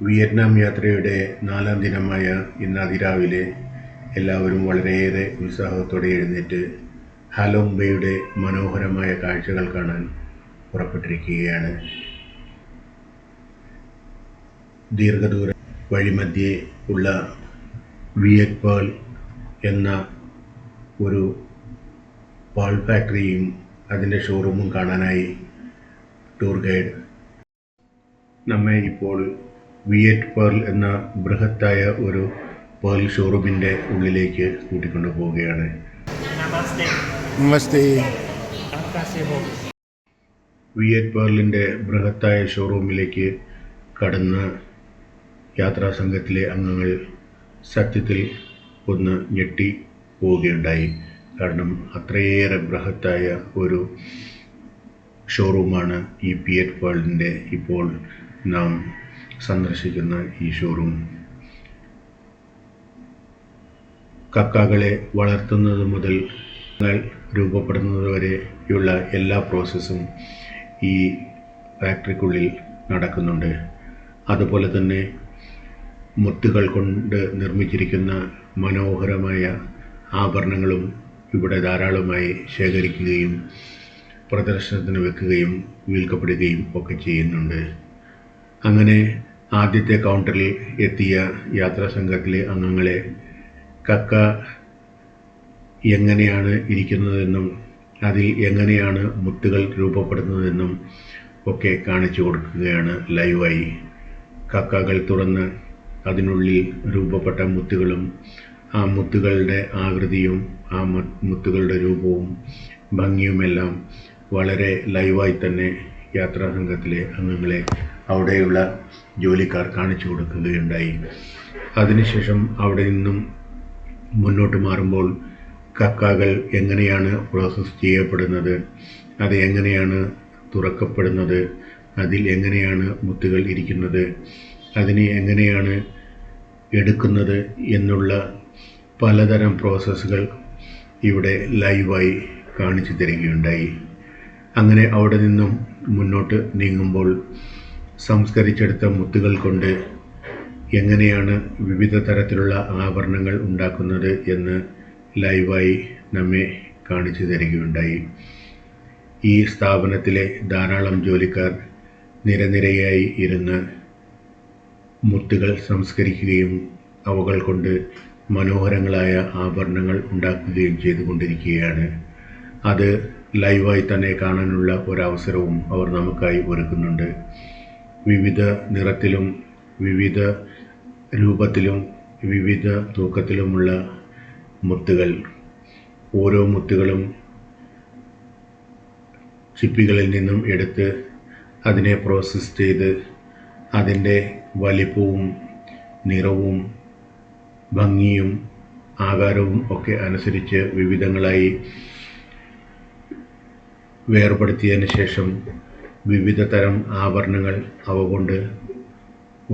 Vietnam യാത്രയുടെ 4-ാം ദിനമായ ഇന്ന് അതിരാവിലെ എല്ലാവരും വളരെയേറെ ഉത്സാഹത്തോടെ എഴുന്നേറ്റ് ഹാലോങ് ബേയുടെ മനോഹരമായ കാഴ്ചകൾ കാണാൻ പുറപ്പെട്ടിരിക്കുകയാണ്. ദീർഘദൂര വഴിമധ്യേ ഉള്ള വിയറ്റ് പേൾ എന്ന ഒരു പാൾ ഫാക്ടറിയും അതിൻ്റെ ഷോറൂമും കാണാനായി ടൂർ ഗൈഡ് നമ്മെ ഇപ്പോൾ വിയറ്റ് പേൾ എന്ന ബൃഹത്തായ ഒരു പേൾ ഷോറൂമിൻ്റെ ഉള്ളിലേക്ക് കൂട്ടിക്കൊണ്ടു പോവുകയാണ്. നമസ്തേ. വിയറ്റ് പേളിൻ്റെ ബൃഹത്തായ ഷോറൂമിലേക്ക് കടന്ന് യാത്രാ സംഘത്തിലെ അംഗങ്ങൾ സത്യത്തിൽ ഒന്ന് ഞെട്ടി പോവുകയുണ്ടായി. കാരണം അത്രയേറെ ബൃഹത്തായ ഒരു ഷോറൂമാണ് ഈ വിയറ്റ് പേളിൻ്റെ ഇപ്പോൾ നാം സന്ദർശിക്കുന്ന ഈ ഷോറൂം. കക്കാകളെ വളർത്തുന്നത് മുതൽ രൂപപ്പെടുന്നത് വരെയുള്ള എല്ലാ പ്രോസസ്സും ഈ ഫാക്ടറിക്കുള്ളിൽ നടക്കുന്നുണ്ട്. അതുപോലെ തന്നെ മുത്തുകൾ കൊണ്ട് നിർമ്മിച്ചിരിക്കുന്ന മനോഹരമായ ആഭരണങ്ങളും ഇവിടെ ധാരാളമായി ശേഖരിക്കുകയും പ്രദർശനത്തിന് വെക്കുകയും വിൽക്കപ്പെടുകയും ഒക്കെ ചെയ്യുന്നുണ്ട്. അങ്ങനെ ആദ്യത്തെ കൗണ്ടറിൽ എത്തിയ യാത്രാ സംഘത്തിലെ അംഗങ്ങളെ കക്ക എങ്ങനെയാണ് ഇരിക്കുന്നതെന്നും അതിൽ എങ്ങനെയാണ് മുത്തുകൾ രൂപപ്പെടുന്നതെന്നും ഒക്കെ കാണിച്ചു കൊടുക്കുകയാണ് ലൈവായി. കക്കകൾ തുറന്ന് അതിനുള്ളിൽ രൂപപ്പെട്ട മുത്തുകളും ആ മുത്തുകളുടെ ആകൃതിയും ആ മുത്തുകളുടെ രൂപവും ഭംഗിയുമെല്ലാം വളരെ ലൈവായി തന്നെ യാത്രാ സംഘത്തിലെ അംഗങ്ങളെ അവിടെയുള്ള ജോലിക്കാർ കാണിച്ചു കൊടുക്കുകയുണ്ടായി. അതിനുശേഷം അവിടെ നിന്നും മുന്നോട്ട് മാറുമ്പോൾ കക്കാകൾ എങ്ങനെയാണ് പ്രോസസ്സ് ചെയ്യപ്പെടുന്നത്, അത് എങ്ങനെയാണ് തുറക്കപ്പെടുന്നത്, അതിൽ എങ്ങനെയാണ് മുത്തുകൾ ഇരിക്കുന്നത്, അതിനെ എങ്ങനെയാണ് എടുക്കുന്നത് എന്നുള്ള പലതരം പ്രോസസ്സുകൾ ഇവിടെ ലൈവായി കാണിച്ചു തരികയുണ്ടായി. അങ്ങനെ അവിടെ നിന്നും മുന്നോട്ട് നീങ്ങുമ്പോൾ സംസ്കരിച്ചെടുത്ത മുത്തുകൾ കൊണ്ട് എങ്ങനെയാണ് വിവിധ തരത്തിലുള്ള ആഭരണങ്ങൾ ഉണ്ടാക്കുന്നത് എന്ന് ലൈവായി നമ്മെ കാണിച്ചു തരികയുണ്ടായി. ഈ സ്ഥാപനത്തിലെ ധാരാളം ജോലിക്കാർ നിരനിരയായി ഇരുന്ന് മുത്തുകൾ സംസ്കരിക്കുകയും അവകൾ കൊണ്ട് മനോഹരങ്ങളായ ആഭരണങ്ങൾ ഉണ്ടാക്കുകയും ചെയ്തുകൊണ്ടിരിക്കുകയാണ്. അത് ലൈവായി തന്നെ കാണാനുള്ള ഒരവസരവും അവർ നമുക്കായി ഒരുക്കുന്നുണ്ട്. വിവിധ നിറത്തിലും വിവിധ രൂപത്തിലും വിവിധ തൂക്കത്തിലുമുള്ള മുത്തുകൾ, ഓരോ മുത്തുകളും ചിപ്പികളിൽ നിന്നും എടുത്ത് അതിനെ പ്രോസസ്സ് ചെയ്ത് അതിൻ്റെ വലിപ്പവും നിറവും ഭംഗിയും ആകാരവും ഒക്കെ അനുസരിച്ച് വിവിധങ്ങളായി വേർപെടുത്തിയതിന് ശേഷം വിവിധ തരം ആഭരണങ്ങൾ അവ കൊണ്ട്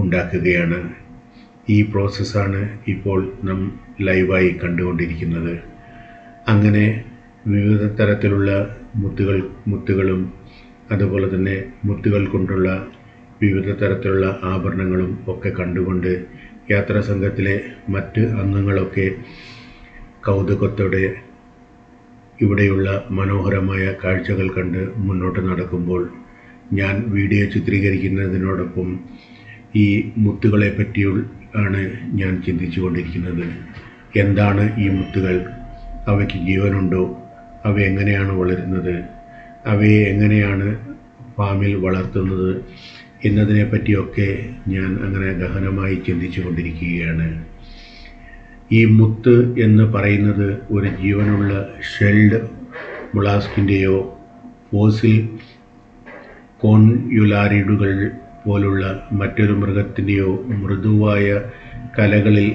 ഉണ്ടാക്കുകയാണ്. ഈ പ്രോസസ്സാണ് ഇപ്പോൾ നാം ലൈവായി കണ്ടുകൊണ്ടിരിക്കുന്നത്. അങ്ങനെ വിവിധ തരത്തിലുള്ള മുത്തുകളും അതുപോലെ തന്നെ മുത്തുകൾ കൊണ്ടുള്ള വിവിധ തരത്തിലുള്ള ആഭരണങ്ങളും ഒക്കെ കണ്ടുകൊണ്ട് യാത്രാ സംഘത്തിലെ മറ്റ് അംഗങ്ങളൊക്കെ കൗതുകത്തോടെ ഇവിടെയുള്ള മനോഹരമായ കാഴ്ചകൾ കണ്ട് മുന്നോട്ട് നടക്കുമ്പോൾ ഞാൻ വീഡിയോ ചിത്രീകരിക്കുന്നതിനോടൊപ്പം ഈ മുത്തുകളെ പറ്റിയാണ് ഞാൻ ചിന്തിച്ചു കൊണ്ടിരിക്കുന്നത്. എന്താണ് ഈ മുത്തുകൾ? അവയ്ക്ക് ജീവനുണ്ടോ? അവ എങ്ങനെയാണ് വളരുന്നത്? അവയെ എങ്ങനെയാണ് ഫാമിൽ വളർത്തുന്നത് എന്നതിനെ പറ്റിയൊക്കെ ഞാൻ അങ്ങനെ ഗഹനമായി ചിന്തിച്ചു കൊണ്ടിരിക്കുകയാണ്. ഈ മുത്ത് എന്ന് പറയുന്നത് ഒരു ജീവനുള്ള ഷെൽഡ് മൊളാസ്കിൻ്റെയോ ഫോസിൽ കോൺയുലാരിഡുകൾ പോലുള്ള മറ്റൊരു മൃഗത്തിൻ്റെയോ മൃദുവായ കലകളിൽ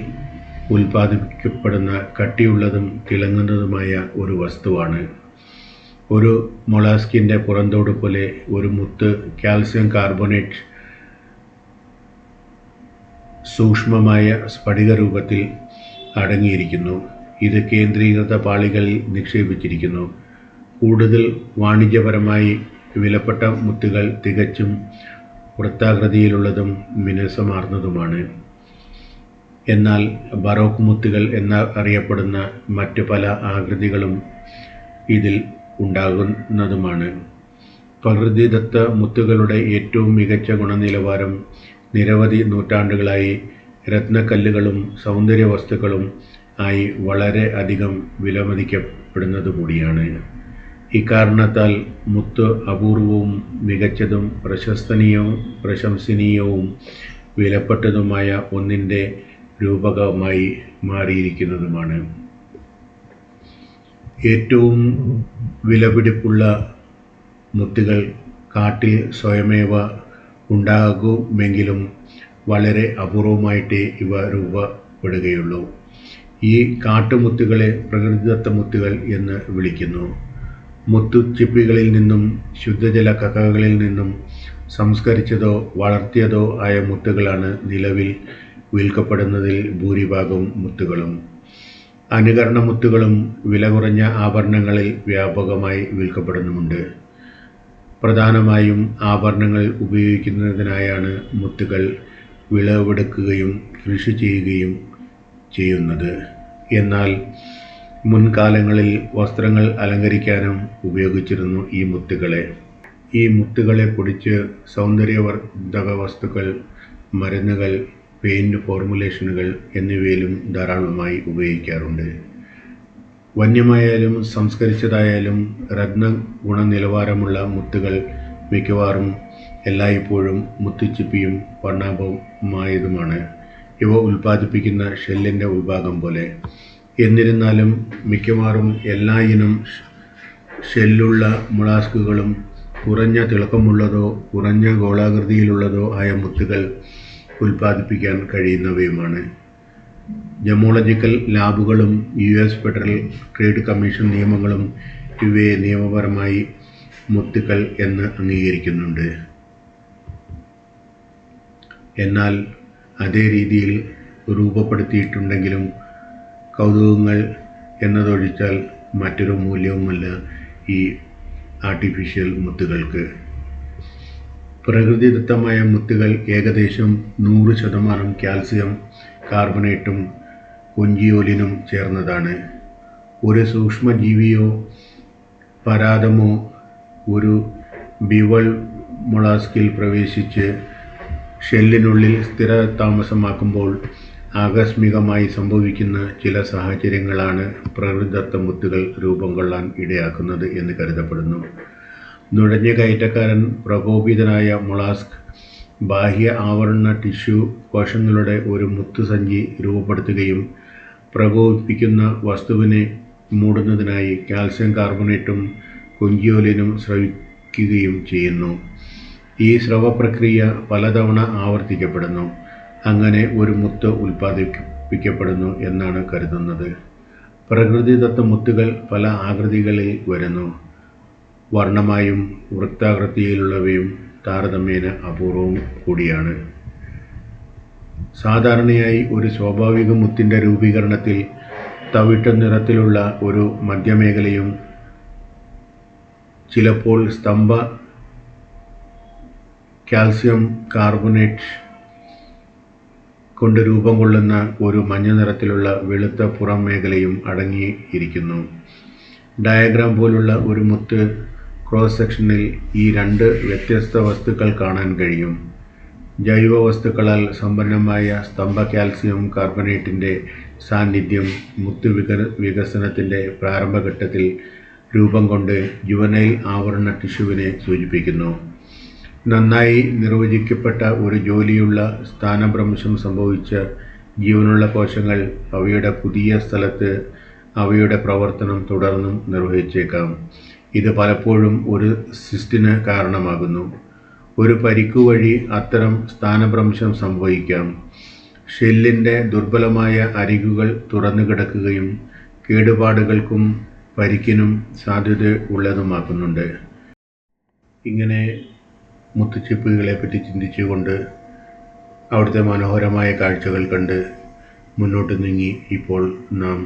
ഉൽപ്പാദിപ്പിക്കപ്പെടുന്ന കട്ടിയുള്ളതും തിളങ്ങുന്നതുമായ ഒരു വസ്തുവാണ്. ഒരു മൊളാസ്കിൻ്റെ പുറന്തോട് പോലെ ഒരു മുത്ത് കാൽസ്യം കാർബണേറ്റ് സൂക്ഷ്മമായ സ്ഫടിക രൂപത്തിൽ അടങ്ങിയിരിക്കുന്നു. ഇത് കേന്ദ്രീകൃത പാളികളിൽ നിക്ഷേപിച്ചിരിക്കുന്നു. കൂടുതൽ വാണിജ്യപരമായി വിലപ്പെട്ട മുത്തുകൾ തികച്ചും വൃത്താകൃതിയിലുള്ളതും മിനുസമാർന്നതുമാണ്. എന്നാൽ ബറോക്ക് മുത്തുകൾ എന്നറിയപ്പെടുന്ന മറ്റു പല ആകൃതികളും ഇതിൽ ഉണ്ടാകുന്നതുമാണ്. പ്രകൃതിദത്ത മുത്തുകളുടെ ഏറ്റവും മികച്ച ഗുണനിലവാരം നിരവധി നൂറ്റാണ്ടുകളായി രത്നക്കല്ലുകളും സൗന്ദര്യ വസ്തുക്കളും ആയി വളരെ അധികം വിലമതിക്കപ്പെടുന്നതുകൂടിയാണ്. ഇക്കാരണത്താൽ മുത്ത് അപൂർവവും മികച്ചതും പ്രശംസനീയവും വിലപ്പെട്ടതുമായ ഒന്നിൻ്റെ രൂപകമായി മാറിയിരിക്കുന്നതുമാണ്. ഏറ്റവും വിലപിടിപ്പുള്ള മുത്തുകൾ കാട്ടിൽ സ്വയമേവ ഉണ്ടാകുമെങ്കിലും വളരെ അപൂർവമായിട്ടേ ഇവ രൂപപ്പെടുകയുള്ളൂ. ഈ കാട്ടുമുത്തുകളെ പ്രകൃതിദത്ത മുത്തുകൾ എന്ന് വിളിക്കുന്നു. മുത്തുച്ചിപ്പികളിൽ നിന്നും ശുദ്ധജല കക്കകളിൽ നിന്നും സംസ്കരിച്ചതോ വളർത്തിയതോ ആയ മുത്തുകളാണ് നിലവിൽ വിൽക്കപ്പെടുന്നതിൽ ഭൂരിഭാഗം മുത്തുകളും. അനുകരണ മുത്തുകളും വില കുറഞ്ഞ ആഭരണങ്ങളിൽ വ്യാപകമായി വിൽക്കപ്പെടുന്നുമുണ്ട്. പ്രധാനമായും ആഭരണങ്ങൾ ഉപയോഗിക്കുന്നതിനായാണ് മുത്തുകൾ വിളവെടുക്കുകയും കൃഷി ചെയ്യുകയും ചെയ്യുന്നത്. എന്നാൽ മുൻകാലങ്ങളിൽ വസ്ത്രങ്ങൾ അലങ്കരിക്കാനും ഉപയോഗിച്ചിരുന്നു ഈ മുത്തുകളെ. ഈ മുത്തുകളെ പൊടിച്ച് സൗന്ദര്യവർദ്ധക വസ്തുക്കൾ, മരുന്നുകൾ, പെയിന്റ് ഫോർമുലേഷനുകൾ എന്നിവയിലും ധാരാളമായി ഉപയോഗിക്കാറുണ്ട്. വന്യമായാലും സംസ്കരിച്ചതായാലും രത്ന ഗുണനിലവാരമുള്ള മുത്തുകൾ മിക്കവാറും എല്ലായ്പ്പോഴും മുത്തുച്ചിപ്പിയും വർണ്ണാഭമായതുമാണ് ഇവ ഉൽപ്പാദിപ്പിക്കുന്ന ഷെല്ലിൻ്റെ ഉൾഭാഗം പോലെ. എന്നിരുന്നാലും മിക്കവാറും എല്ലാ ഇനം ഷെല്ലുള്ള മൊളാസ്കുകളും കുറഞ്ഞ തിളക്കമുള്ളതോ കുറഞ്ഞ ഗോളാകൃതിയിലുള്ളതോ ആയ മുത്തുകൾ ഉൽപ്പാദിപ്പിക്കാൻ കഴിയുന്നവയുമാണ്. ജമോളജിക്കൽ ലാബുകളും US ഫെഡറൽ ട്രേഡ് കമ്മീഷൻ നിയമങ്ങളും ഇവയെ നിയമപരമായി മുത്തുകൾ എന്ന് അംഗീകരിക്കുന്നുണ്ട്. എന്നാൽ അതേ രീതിയിൽ രൂപപ്പെടുത്തിയിട്ടുണ്ടെങ്കിലും കൗതുകങ്ങൾ എന്നതൊഴിച്ചാൽ മറ്റൊരു മൂല്യവുമല്ല ഈ ആർട്ടിഫിഷ്യൽ മുത്തുകൾക്ക്. പ്രകൃതിദത്തമായ മുത്തുകൾ ഏകദേശം 100% കാൽസ്യം കാർബണേറ്റും കൊഞ്ചിയോലിനും ചേർന്നതാണ്. ഒരു സൂക്ഷ്മജീവിയോ പരാതമോ ഒരു ബിവൾ മൊളാസ്കിൽ പ്രവേശിച്ച് ഷെല്ലിനുള്ളിൽ സ്ഥിരതാമസമാക്കുമ്പോൾ ആകസ്മികമായി സംഭവിക്കുന്ന ചില സാഹചര്യങ്ങളാണ് പ്രകൃതിദത്ത മുത്തുകൾ രൂപം കൊള്ളാൻ ഇടയാക്കുന്നത് എന്ന് കരുതപ്പെടുന്നു. നുഴഞ്ഞുകയറ്റക്കാരൻ പ്രകോപിതനായ മൊളാസ്ക് ബാഹ്യ ആവരണ ടിഷ്യൂ കോശങ്ങളുടെ ഒരു മുത്തുസഞ്ചി രൂപപ്പെടുത്തുകയും പ്രകോപിപ്പിക്കുന്ന വസ്തുവിനെ മൂടുന്നതിനായി കാൽസ്യം കാർബണേറ്റും കൊഞ്ചിയോലിനും സ്രവിക്കുകയും ചെയ്യുന്നു. ഈ സ്രവപ്രക്രിയ പലതവണ ആവർത്തിക്കപ്പെടുന്നു. അങ്ങനെ ഒരു മുത്ത് ഉൽപ്പാദിപ്പിക്കപ്പെടുന്നു എന്നാണ് കരുതുന്നത്. പ്രകൃതിദത്ത മുത്തുകൾ പല ആകൃതികളിൽ വരുന്നു. വർണ്ണമായും വൃത്താകൃതിയിലുള്ളവയും താരതമ്യേന അപൂർവവും കൂടിയാണ്. സാധാരണയായി ഒരു സ്വാഭാവിക മുത്തിൻ്റെ രൂപീകരണത്തിൽ തവിട്ട് നിറത്തിലുള്ള ഒരു മധ്യമേഖലയും ചിലപ്പോൾ സ്തംഭ കാൽസ്യം കാർബണേറ്റ് കൊണ്ട് രൂപം കൊള്ളുന്ന ഒരു മഞ്ഞ നിറത്തിലുള്ള വെളുത്ത പുറം മേഖലയും അടങ്ങിയിരിക്കുന്നു. ഡയഗ്രാം പോലുള്ള ഒരു മുത്ത് ക്രോസ് സെക്ഷനിൽ ഈ രണ്ട് വ്യത്യസ്ത വസ്തുക്കൾ കാണാൻ കഴിയും. ജൈവ വസ്തുക്കളാൽ സമ്പന്നമായ സ്തംഭ കാൽസ്യം കാർബണേറ്റിൻ്റെ സാന്നിധ്യം മുത്ത് വികസനത്തിൻ്റെ പ്രാരംഭഘട്ടത്തിൽ രൂപം കൊണ്ട് ജുവനൈൽ ആവരണ ടിഷ്യൂവിനെ സൂചിപ്പിക്കുന്നു. നന്നായി നിർവചിക്കപ്പെട്ട ഒരു ജോലിയുള്ള സ്ഥാനഭ്രംശം സംഭവിച്ച ജീവനുള്ള കോശങ്ങൾ അവയുടെ പുതിയ സ്ഥലത്ത് അവയുടെ പ്രവർത്തനം തുടർന്നും നിർവഹിച്ചേക്കാം. ഇത് പലപ്പോഴും ഒരു സിസ്റ്റിന് കാരണമാകുന്നു. ഒരു പരിക്കു വഴി അത്തരം സ്ഥാനഭ്രംശം സംഭവിക്കാം. ഷെല്ലിൻ്റെ ദുർബലമായ അരികുകൾ തുറന്നു കിടക്കുകയും കേടുപാടുകൾക്കും പരിക്കിനും സാധ്യത ഉള്ളതുമാക്കുന്നുണ്ട്. ഇങ്ങനെ മുത്തുച്ചിപ്പുകളെപ്പറ്റി ചിന്തിച്ചുകൊണ്ട് അവിടുത്തെ മനോഹരമായ കാഴ്ചകൾ കണ്ട് മുന്നോട്ട് നീങ്ങി ഇപ്പോൾ നാം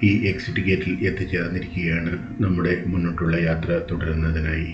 ഈ എക്സിറ്റ് ഗേറ്റിൽ എത്തിച്ചേർന്നിരിക്കുകയാണ് നമ്മുടെ മുന്നോട്ടുള്ള യാത്ര തുടരുന്നതിനായി.